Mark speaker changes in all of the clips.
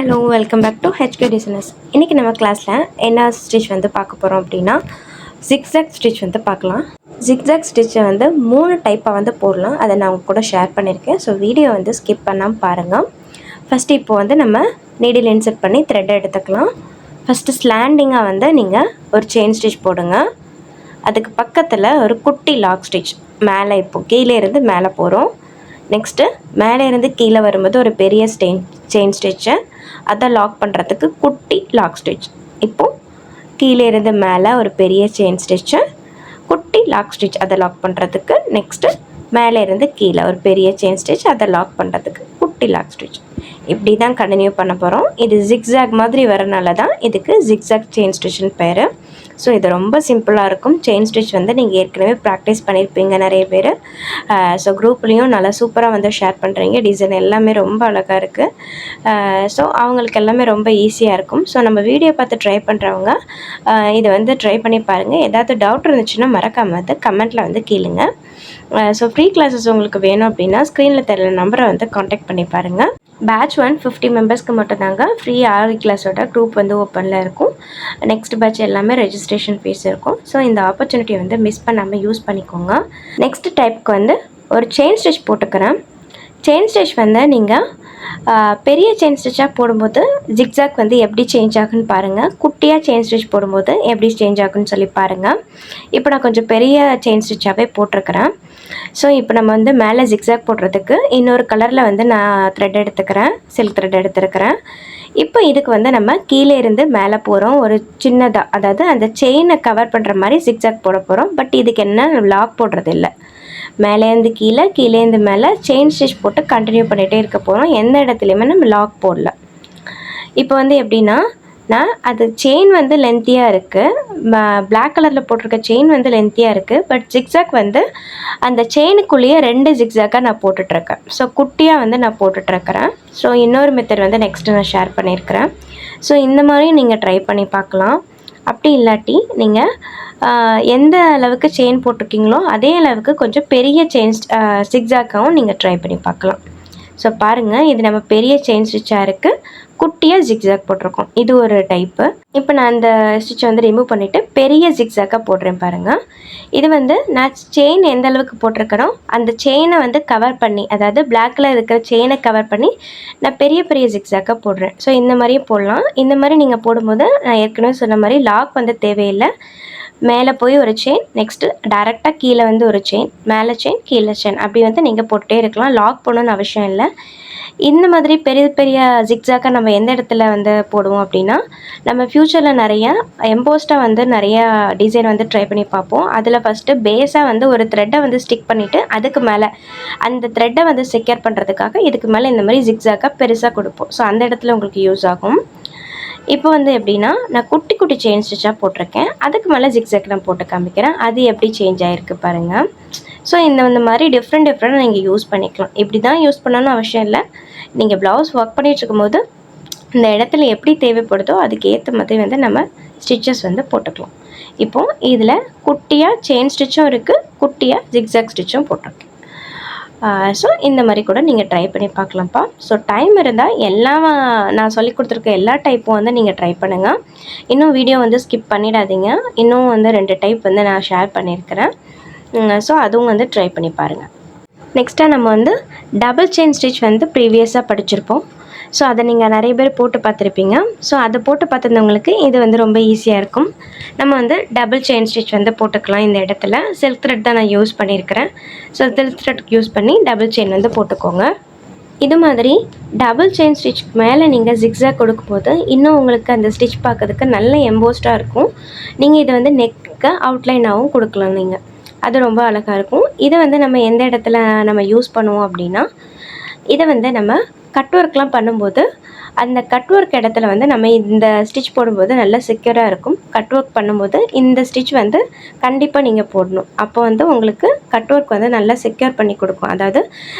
Speaker 1: Hello welcome back to HK designers. இன்றைக்கி நம்ம கிளாஸில் என்ன ஸ்டிச் வந்து பார்க்க போகிறோம் அப்படின்னா ஜிக்ஸாக் ஸ்டிச் வந்து பார்க்கலாம். ஜிக்ஸாக் ஸ்டிச்சை வந்து 3 டைப்பாக வந்து போடலாம். அதை நான் உங்க கூட ஷேர் பண்ணியிருக்கேன். ஸோ வீடியோ வந்து ஸ்கிப் பண்ணாமல் பாருங்கள். ஃபஸ்ட்டு இப்போ வந்து நம்ம நீடில் இன்சர்ட் பண்ணி த்ரெட் எடுத்துக்கலாம். ஃபஸ்ட்டு ஸ்லாண்டிங்காக வந்து நீங்கள் ஒரு செயின் ஸ்டிச் போடுங்க. அதுக்கு பக்கத்தில் ஒரு குட்டி லாக் ஸ்டிச் மேலே, இப்போ கீழே இருந்து மேலே போகிறோம். நெக்ஸ்ட்டு மேலே இருந்து கீழே வரும்போது ஒரு பெரிய செயின் ஸ்டிச்சை அதை லாக் பண்ணுறதுக்கு குட்டி லாக் ஸ்டிச். இப்போது கீழே இருந்து மேலே ஒரு பெரிய செயின் ஸ்டிச்சை, குட்டி லாக் ஸ்டிச் அதை லாக் பண்ணுறதுக்கு. நெக்ஸ்ட்டு மேலே இருந்து கீழே ஒரு பெரிய செயின் ஸ்டிச் அதை லாக் பண்ணுறதுக்கு குட்டி லாக் ஸ்டிச். இப்படி தான் கண்டினியூ பண்ண போகிறோம். இது ஜிக்ஸாக் மாதிரி வரனால தான் இதுக்கு ஜிக்ஸாக் செயின் ஸ்டிச்னு பேர். ஸோ இது ரொம்ப சிம்பிளாக இருக்கும். செயின் ஸ்டிச் வந்து நீங்கள் ஏற்கனவே ப்ராக்டிஸ் பண்ணியிருப்பீங்க நிறைய பேர். ஸோ குரூப்லேயும் நல்லா சூப்பராக வந்து ஷேர் பண்ணுறீங்க. டிசைன் எல்லாமே ரொம்ப அழகாக இருக்குது. ஸோ அவங்களுக்கு எல்லாமே ரொம்ப ஈஸியாக இருக்கும். ஸோ நம்ம வீடியோ பார்த்து ட்ரை பண்ணுறவங்க இதை வந்து ட்ரை பண்ணி பாருங்கள். ஏதாவது டவுட் இருந்துச்சுன்னா மறக்காமல் வந்து கமெண்ட்டில் வந்து கேளுங்க. ஸோ ஃப்ரீ கிளாஸஸ் உங்களுக்கு வேணும் அப்படின்னா ஸ்க்ரீனில் தெரியல நம்பரை வந்து காண்டாக்ட் பண்ணி பாருங்கள். பேட்ச் 1 50 மெம்பர்ஸ்க்கு மட்டும் தாங்க ஃப்ரீ ஆரி கிளாஸோட குரூப் வந்து ஓப்பனில் இருக்கும். நெக்ஸ்ட் பேட்ச் எல்லாமே ரெஜிஸ்ட்ரேஷன் ஃபீஸ் இருக்கும். ஸோ இந்த ஆப்பர்ச்சுனிட்டியை வந்து மிஸ் பண்ணாமல் யூஸ் பண்ணிக்கோங்க. நெக்ஸ்ட் டைப்புக்கு வந்து ஒரு செயின் ஸ்டிச் போட்டுக்கிறேன். செயின் ஸ்டிச் வந்து நீங்கள் பெரிய செயின் ஸ்டிச்சாக போடும்போது ஜிக்ஸாக் வந்து எப்படி சேஞ்ச் ஆகுன்னு பாருங்கள். குட்டியாக செயின் ஸ்டிச் போடும்போது எப்படி சேஞ்ச் ஆகுன்னு சொல்லி பாருங்கள். இப்போ நான் கொஞ்சம் பெரிய செயின் ஸ்டிச்சாகவே போட்டிருக்கிறேன். ஸோ இப்போ நம்ம வந்து மேலே ஜிக்ஸாக் போடுறதுக்கு இன்னொரு கலரில் வந்து நான் த்ரெட் எடுத்துக்கிறேன், சில்க் த்ரெட் எடுத்துருக்கிறேன். இப்போ இதுக்கு வந்து நம்ம கீழே இருந்து மேலே போகிறோம். ஒரு சின்னதாக, அதாவது அந்த செயினை கவர் பண்ணுற மாதிரி ஜிக்ஸாக் போட போகிறோம். பட் இதுக்கு என்ன லாக் போடுறது இல்லை. மேலேருந்து கீழே, கீழேருந்து மேலே செயின் ஸ்டிச் போட்டு கண்டினியூ பண்ணிகிட்டே இருக்க போகிறோம். எந்த இடத்துலையுமே நம்ம லாக் போடல. இப்போ வந்து எப்படின்னா, நான் அது செயின் வந்து லென்த்தியாக இருக்குது. பிளாக் கலரில் போட்டிருக்க செயின் வந்து லென்த்தியாக இருக்குது. பட் ஜிக்ஸாக் வந்து அந்த செயினுக்குள்ளேயே 2 ஜிக்ஸாக்காக நான் போட்டுட்ருக்கேன். ஸோ குட்டியாக வந்து நான் போட்டுட்ருக்கிறேன். ஸோ இன்னொரு மெத்தட் வந்து நெக்ஸ்ட்டு நான் ஷேர் பண்ணியிருக்கிறேன். ஸோ இந்த மாதிரி நீங்கள் ட்ரை பண்ணி பார்க்கலாம். அப்படி இல்லாட்டி நீங்கள் எந்த அளவுக்கு செயின் போட்டிருக்கீங்களோ அதே அளவுக்கு கொஞ்சம் பெரிய செயின் ஜிக்ஸாக்காகவும் நீங்கள் ட்ரை பண்ணி பார்க்கலாம். ஸோ பாருங்கள், இது நம்ம பெரிய செயின் ஸ்டிச்சாக இருக்குது, குட்டியாக ஜிக்ஸாக் போட்டிருக்கோம். இது ஒரு டைப்பு. இப்போ நான் அந்த ஸ்டிச்சை வந்து ரிமூவ் பண்ணிவிட்டு பெரிய ஜிக்ஸாக்காக போடுறேன் பாருங்கள். இது வந்து நான் செயின் எந்த அளவுக்கு போட்டிருக்கிறோம் அந்த செயினை வந்து கவர் பண்ணி, அதாவது பிளாக்கில் இருக்கிற செயினை கவர் பண்ணி நான் பெரிய பெரிய ஜிக்ஸாக்காக போடுறேன். ஸோ இந்த மாதிரியும் போடலாம். இந்த மாதிரி நீங்கள் போடும்போது நான் ஏற்கனவே சொன்ன மாதிரி லாக் வந்து தேவையில்லை. மேலே போய் ஒரு செயின், நெக்ஸ்ட்டு டைரெக்டாக கீழே வந்து ஒரு செயின், மேலே செயின் கீழே செயின், அப்படி வந்து நீங்கள் போட்டுகிட்டே இருக்கலாம். லாக் பண்ணணுன்னு அவசியம் இல்லை. இந்த மாதிரி பெரிய பெரிய ஜிக்ஸாக்காக நம்ம எந்த இடத்துல வந்து போடுவோம் அப்படின்னா, நம்ம ஃப்யூச்சரில் நிறையா எம்போஸ்டாக வந்து நிறையா டிசைன் வந்து ட்ரை பண்ணி பார்ப்போம். அதில் ஃபஸ்ட்டு பேஸாக வந்து ஒரு த்ரெட்டை வந்து ஸ்டிக் பண்ணிவிட்டு அதுக்கு மேலே அந்த த்ரெட்டை வந்து செக்யூர் பண்ணுறதுக்காக இதுக்கு மேலே இந்த மாதிரி ஜிக்ஸாக்காக பெருசாக கொடுப்போம். ஸோ அந்த இடத்துல உங்களுக்கு யூஸ் ஆகும். இப்போ வந்து எப்படின்னா, நான் குட்டி குட்டி செயின் ஸ்டிச்சாக போட்டிருக்கேன். அதுக்கு மேலே ஜிக்ஸாக் நான் போட்டு காமிக்கிறேன். அது எப்படி சேஞ்ச் ஆகிருக்கு பாருங்கள். ஸோ இந்த மாதிரி டிஃப்ரெண்ட்டாக நீங்கள் யூஸ் பண்ணிக்கலாம். இப்படி தான் யூஸ் பண்ணணும்னு அவசியம் இல்லை. நீங்கள் ப்ளவுஸ் ஒர்க் பண்ணிகிட்டு இருக்கும்போது இந்த இடத்துல எப்படி தேவைப்படுதோ அதுக்கு ஏற்ற மாதிரி வந்து நம்ம ஸ்டிச்சஸ் வந்து போட்டுக்கலாம். இப்போது இதில் குட்டியாக செயின் ஸ்டிச்சும் இருக்குது, குட்டியாக ஜிக்ஸாக் ஸ்டிச்சும் போட்டிருக்கேன். ஸோ இந்த மாதிரி கூட நீங்கள் ட்ரை பண்ணி பார்க்கலாம்ப்பா. ஸோ டைம் இருந்தால் எல்லாம் நான் சொல்லி கொடுத்துருக்க எல்லா டைப்பும் வந்து நீங்கள் ட்ரை பண்ணுங்கள். இன்னும் வீடியோ வந்து ஸ்கிப் பண்ணிடாதீங்க. இன்னும் வந்து 2 டைப் வந்து நான் ஷேர் பண்ணியிருக்கிறேன். ஸோ அதுவும் வந்து ட்ரை பண்ணி பாருங்கள். நெக்ஸ்ட்டாக நம்ம வந்து டபுள் செயின் ஸ்டிச் வந்து ப்ரீவியஸாக படிச்சிருப்போம். ஸோ அதை நீங்கள் நிறைய பேர் போட்டு பார்த்துருப்பீங்க. ஸோ அதை போட்டு பார்த்துருந்தவங்களுக்கு இது வந்து ரொம்ப ஈஸியாக இருக்கும். நம்ம வந்து டபுள் செயின் ஸ்டிச் வந்து போட்டுக்கலாம். இந்த இடத்துல சில்க் த்ரெட் தான் நான் யூஸ் பண்ணியிருக்கிறேன். ஸோ சில்க் த்ரெட் யூஸ் பண்ணி டபுள் செயின் வந்து போட்டுக்கோங்க. இது மாதிரி டபுள் செயின் ஸ்டிச் மேலே நீங்கள் ஜிக்ஸாக் கொடுக்கும்போது இன்னும் உங்களுக்கு அந்த ஸ்டிச் பார்க்கறதுக்கு நல்ல எம்போஸ்டாக இருக்கும். நீங்கள் இதை வந்து நெக்கை அவுட்லைனாகவும் கொடுக்கலாம். நீங்கள் அது ரொம்ப அழகாக இருக்கும். இதை வந்து நம்ம எந்த இடத்துல நம்ம யூஸ் பண்ணுவோம் அப்படின்னா, இதை வந்து நம்ம கட் ஒர்க்லாம் பண்ணும்போது அந்த கட் ஒர்க் இடத்துல வந்து நம்ம இந்த ஸ்டிச் போடும்போது நல்லா செக்யூராக இருக்கும். கட் ஒர்க் பண்ணும்போது இந்த ஸ்டிச் வந்து கண்டிப்பாக நீங்கள் போடணும். அப்போ வந்து உங்களுக்கு கட் ஒர்க் வந்து நல்லா செக்யூர் பண்ணி கொடுக்கும். அதாவது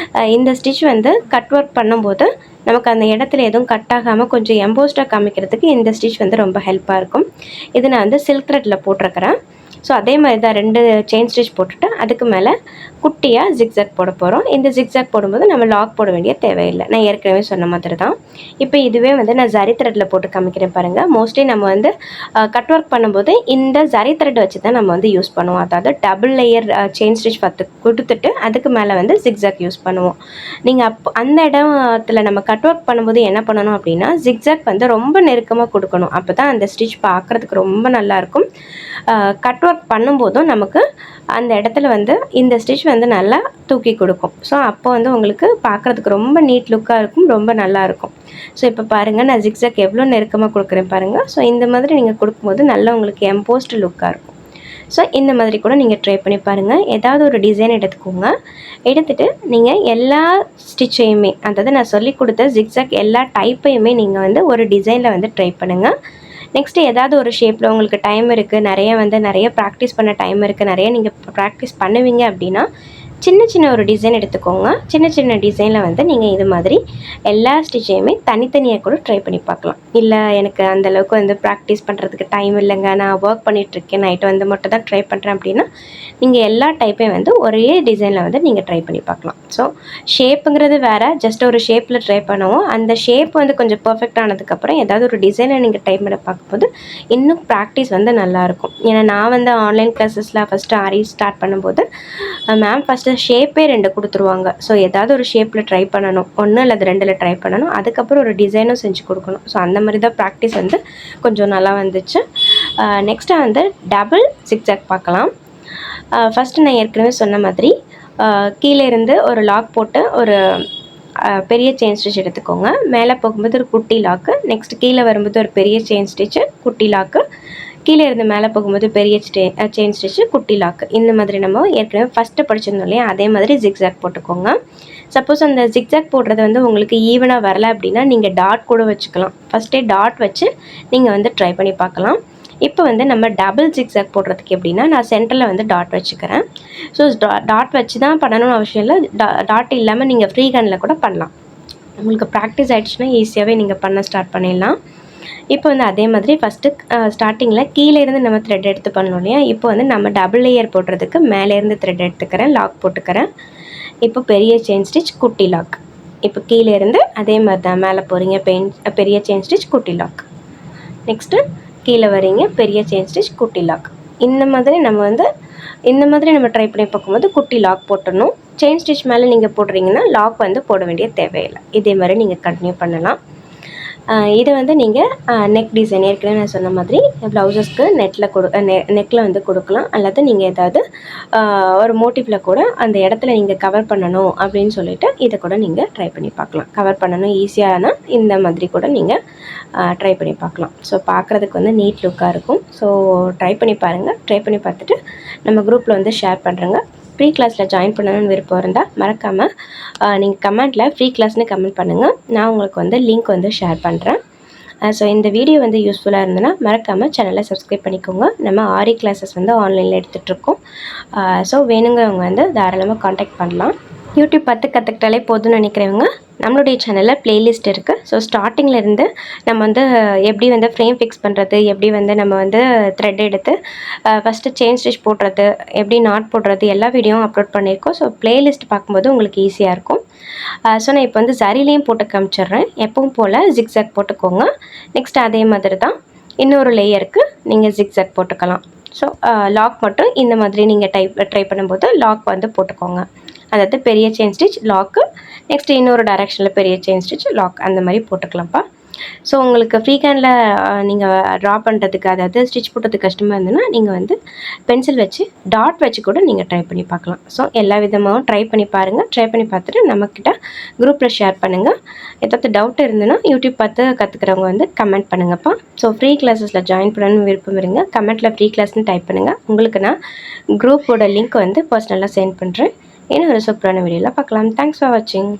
Speaker 1: இந்த ஸ்டிச் வந்து கட் ஒர்க் பண்ணும்போது நமக்கு அந்த இடத்துல எதுவும் கட் ஆகாமல் கொஞ்சம் எம்போஸ்டாக காமிக்கிறதுக்கு இந்த ஸ்டிச் வந்து ரொம்ப ஹெல்ப்பாக இருக்கும். இது நான் வந்து சில்க் த்ரெட்டில் போட்டிருக்கிறேன். ஸோ அதே மாதிரி தான் 2 செயின் ஸ்டிச் போட்டுட்டு அதுக்கு மேலே குட்டியாக ஜிக்ஸாக் போட போகிறோம். இந்த ஜிக்ஸாக் போடும்போது நம்ம லாக் போட வேண்டிய தேவையில்லை. நான் ஏற்கனவே சொன்ன மாதிரி தான். இப்போ இதுவே வந்து நான் ஜரி த்ரெட்டில் போட்டு காமிக்கிறேன் பாருங்கள். மோஸ்ட்லி நம்ம வந்து கட் ஒர்க் பண்ணும்போது இந்த ஜரி த்ரெட் வச்சு தான் நம்ம வந்து யூஸ் பண்ணுவோம். அதாவது டபுள் லேயர் செயின் ஸ்டிச் கொடுத்துட்டு அதுக்கு மேலே வந்து ஜிக்ஸாக் யூஸ் பண்ணுவோம். நீங்கள் அந்த இடத்துல நம்ம கட் ஒர்க் பண்ணும்போது என்ன பண்ணணும் அப்படின்னா ஜிக்ஸாக் வந்து ரொம்ப நெருக்கமாக கொடுக்கணும். அப்போ தான் அந்த ஸ்டிச் பார்க்குறதுக்கு ரொம்ப நல்லாயிருக்கும். கட் ஒர்க் பண்ணும்போதும் நமக்கு அந்த இடத்துல வந்து இந்த ஸ்டிச் வந்து நல்லா தூக்கி கொடுக்கும். ஸோ அப்போ வந்து உங்களுக்கு பார்க்குறதுக்கு ரொம்ப நீட் லுக்காக இருக்கும், ரொம்ப நல்லாயிருக்கும். ஸோ இப்போ பாருங்கள் நான் ஜிக்ஸாக் எவ்வளோ நெருக்கமாக கொடுக்குறேன் பாருங்கள். ஸோ இந்த மாதிரி நீங்கள் கொடுக்கும்போது நல்லா உங்களுக்கு எம்போஸ்ட் லுக்காக இருக்கும். ஸோ இந்த மாதிரி கூட நீங்கள் ட்ரை பண்ணி பாருங்கள். ஏதாவது ஒரு டிசைன் எடுத்துக்கோங்க. எடுத்துகிட்டு நீங்கள் எல்லா ஸ்டிச்சையுமே, அதாவது நான் சொல்லி கொடுத்த ஜிக்ஸாக் எல்லா டைப்பையுமே நீங்கள் வந்து ஒரு டிசைனில் வந்து ட்ரை பண்ணுங்கள். நெக்ஸ்ட்டு ஏதாவது ஒரு ஷேப்பில் உங்களுக்கு டைம் இருக்குது, நிறைய ப்ராக்டிஸ் பண்ண டைம் இருக்குது, நிறைய நீங்கள் ப்ராக்டிஸ் பண்ணுவீங்க அப்படின்னா சின்ன ஒரு டிசைன் எடுத்துக்கோங்க. சின்ன டிசைனில் வந்து நீங்கள் இது மாதிரி எல்லா ஸ்டிச்சையுமே தனித்தனியாக கூட ட்ரை பண்ணி பார்க்கலாம். இல்லை எனக்கு அந்தளவுக்கு வந்து ப்ராக்டிஸ் பண்ணுறதுக்கு டைம் இல்லைங்க, நான் ஒர்க் பண்ணிகிட்ருக்கேன், நைட்டு வந்து மட்டும் தான் ட்ரை பண்ணுறேன் அப்படின்னா நீங்கள் எல்லா டைப்பையும் வந்து ஒரே டிசைனில் வந்து நீங்கள் ட்ரை பண்ணி பார்க்கலாம். ஸோ ஷேப்புங்கிறது வேறு, ஜஸ்ட் ஒரு ஷேப்பில் ட்ரை பண்ணுவோம். அந்த ஷேப் வந்து கொஞ்சம் பர்ஃபெக்ட் ஆனதுக்கப்புறம் ஏதாவது ஒரு டிசைனை நீங்கள் ட்ரை பண்ண பார்க்கும்போது இன்னும் ப்ராக்டிஸ் வந்து நல்லாயிருக்கும். ஏன்னா நான் வந்து ஆன்லைன் கிளாஸஸில் ஃபஸ்ட்டு ஆரி ஸ்டார்ட் பண்ணும்போது மேம் ஃபஸ்ட்டு ஷேப்பே 2 கொடுத்துருவாங்க. ஸோ ஏதாவது ஒரு ஷேப்பில் ட்ரை பண்ணணும், 1 அல்லது 2ல் ட்ரை பண்ணணும், அதுக்கப்புறம் ஒரு டிசைனும் செஞ்சு கொடுக்கணும். ஸோ அந்த மாதிரி தான் ப்ராக்டிஸ் வந்து கொஞ்சம் நல்லா வந்துச்சு. நெக்ஸ்ட்டு வந்து டபுள் ஜிக்ஸாக் பார்க்கலாம். ஃபஸ்ட்டு நான் ஏற்கனவே சொன்ன மாதிரி கீழே இருந்து ஒரு லாக் போட்டு ஒரு பெரிய செயின் ஸ்டிச் எடுத்துக்கோங்க. மேலே போகும்போது ஒரு குட்டி லாக்கு, நெக்ஸ்ட் கீழே வரும்போது ஒரு பெரிய செயின் ஸ்டிச்சு, குட்டி லாக்கு, கீழே இருந்து மேலே போகும்போது பெரிய செயின் ஸ்டிச்சு, குட்டி லாக்கு. இந்த மாதிரி நம்ம ஏற்கனவே ஃபஸ்ட்டு படிச்சிருந்தோம் இல்லையா, அதே மாதிரி ஜிக்ஸாக் போட்டுக்கோங்க. சப்போஸ் அந்த ஜிக்ஸாக் போடுறது வந்து உங்களுக்கு ஈவனாக வரல அப்படின்னா நீங்கள் டாட் கூட வச்சுக்கலாம். ஃபஸ்ட்டே டாட் வச்சு நீங்கள் வந்து ட்ரை பண்ணி பார்க்கலாம். இப்போ வந்து நம்ம டபுள் ஜிக்ஸாக் போடுறதுக்கு எப்படின்னா நான் சென்டரில் வந்து டாட் வச்சுக்கிறேன். ஸோ டாட் வச்சு தான் பண்ணணும்னு அவசியம் இல்லை. டாட் இல்லாமல் நீங்கள் ஃப்ரீ ஹேண்டில் கூட பண்ணலாம். உங்களுக்கு ப்ராக்டிஸ் ஆகிடுச்சுன்னா ஈஸியாகவே நீங்கள் பண்ண ஸ்டார்ட் பண்ணிடலாம். இப்போ வந்து அதே மாதிரி ஃபஸ்ட்டு ஸ்டார்டிங்கில் கீழே இருந்து நம்ம த்ரெட் எடுத்து பண்ணணும் இல்லையா, இப்போ வந்து நம்ம டபுள் லேயர் போடுறதுக்கு மேலேருந்து த்ரெட் எடுத்துக்கிறேன், லாக் போட்டுக்கிறேன். இப்போ பெரிய செயின் ஸ்டிச், குட்டி லாக். இப்போ கீழே இருந்து அதே மாதிரி தான் மேலே போகிறீங்க, பெரிய செயின் ஸ்டிச், குட்டி லாக். நெக்ஸ்ட்டு கீழே வரீங்க, பெரிய செயின் ஸ்டிச், குட்டி லாக். இந்த மாதிரி நம்ம ட்ரை பண்ணி பார்க்கும்போது குட்டி லாக் போட்டுடணும். செயின் ஸ்டிச் மேலே நீங்கள் போடுறீங்கன்னா லாக் வந்து போட வேண்டிய தேவையில்லை. இதே மாதிரி நீங்கள் கண்டினியூ பண்ணலாம். இதை வந்து நீங்கள் நெக் டிசைன் ஏற்கனவே நான் சொன்ன மாதிரி ப்ளவுசஸ்க்கு நெக்கில் வந்து கொடுக்கலாம். அல்லது நீங்கள் ஏதாவது ஒரு மோட்டிவில் கூட அந்த இடத்துல நீங்கள் கவர் பண்ணணும் அப்படின்னு சொல்லிட்டு இதை கூட நீங்கள் ட்ரை பண்ணி பார்க்கலாம். கவர் பண்ணணும் ஈஸியான இந்த மாதிரி கூட நீங்கள் ட்ரை பண்ணி பார்க்கலாம். ஸோ பார்க்குறதுக்கு வந்து நீட் லுக்காக இருக்கும். ஸோ ட்ரை பண்ணி பாருங்கள். ட்ரை பண்ணி பார்த்துட்டு நம்ம குரூப்பில் வந்து ஷேர் பண்ணுறேங்க. ஃப்ரீ கிளாஸில் ஜாயின் பண்ணணும்னு விருப்பம் இருந்தால் மறக்காமல் நீங்கள் கமெண்ட்டில் ஃப்ரீ கிளாஸ்னு கமெண்ட் பண்ணுங்கள். நான் உங்களுக்கு வந்து லிங்க் வந்து ஷேர் பண்ணுறேன். ஸோ இந்த வீடியோ வந்து யூஸ்ஃபுல்லாக இருந்ததுன்னா மறக்காமல் சேனலை சப்ஸ்கிரைப் பண்ணிக்கோங்க. நம்ம ஆரி கிளாஸஸ் வந்து ஆன்லைனில் எடுத்துகிட்ருக்கோம். ஸோ வேணுங்கிறவங்க வந்து தாராளமாக காண்டாக்ட் பண்ணலாம். யூடியூப் பார்த்து கற்றுக்கிட்டாலே போதும்னு நினைக்கிறவங்க நம்மளுடைய சேனலில் ப்ளேலிஸ்ட் இருக்குது. ஸோ ஸ்டார்டிங்கிலேருந்து நம்ம வந்து எப்படி வந்து ஃப்ரேம் ஃபிக்ஸ் பண்ணுறது, எப்படி வந்து நம்ம வந்து த்ரெட் எடுத்து ஃபஸ்ட்டு செயின் ஸ்டிச் போடுறது, எப்படி நாட் போடுறது, எல்லா வீடியோவும் அப்லோட் பண்ணியிருக்கோம். ஸோ ப்ளேலிஸ்ட் பார்க்கும்போது உங்களுக்கு ஈஸியாக இருக்கும். ஸோ நான் இப்போ வந்து சரிலையும் போட்டு காமிச்சிட்றேன். எப்பவும் போல் ஜிக்ஸாக் போட்டுக்கோங்க. நெக்ஸ்ட் அதே மாதிரி தான் இன்னொரு லேயருக்கு நீங்கள் ஜிக்ஸாக் போட்டுக்கலாம். ஸோ லாக் மட்டும் இந்த மாதிரி நீங்கள் ட்ரை பண்ணும்போது லாக் வந்து போட்டுக்கோங்க. அதாவது பெரிய செயின் ஸ்டிச், லாக்கு, நெக்ஸ்ட் இன்னொரு டைரெக்ஷனில் பெரிய செயின் ஸ்டிச், லாக், அந்த மாதிரி போட்டுக்கலாம்ப்பா. ஸோ உங்களுக்கு ஃப்ரீ ஹேண்டில் நீங்கள் ட்ரா பண்ணுறதுக்கு, அதாவது ஸ்டிச் போட்டதுக்கு கஷ்டமாக இருந்ததுன்னா நீங்கள் வந்து பென்சில் வச்சு டாட் வச்சு கூட நீங்கள் ட்ரை பண்ணி பார்க்கலாம். ஸோ எல்லா விதமாகவும் ட்ரை பண்ணி பாருங்கள். ட்ரை பண்ணி பார்த்துட்டு நம்மக்கிட்ட குரூப்பில் ஷேர் பண்ணுங்கள். ஏதாவது டவுட் இருந்ததுன்னா யூடியூப் பார்த்து கற்றுக்கிறவங்க வந்து கமெண்ட் பண்ணுங்கப்பா. ஸோ ஃப்ரீ கிளாஸஸில் ஜாயின் பண்ணணும்னு விருப்பம் இருங்க, கமெண்ட்டில் ஃப்ரீ கிளாஸ்னு டைப் பண்ணுங்கள். உங்களுக்கு நான் குரூப்போட லிங்க் வந்து பர்சனலாக சென்ட் பண்ணுறேன். இன்னும் ஒரு சூப்பரான வீடியோவில் பார்க்கலாம். தேங்க்ஸ் ஃபார் வாட்சிங்.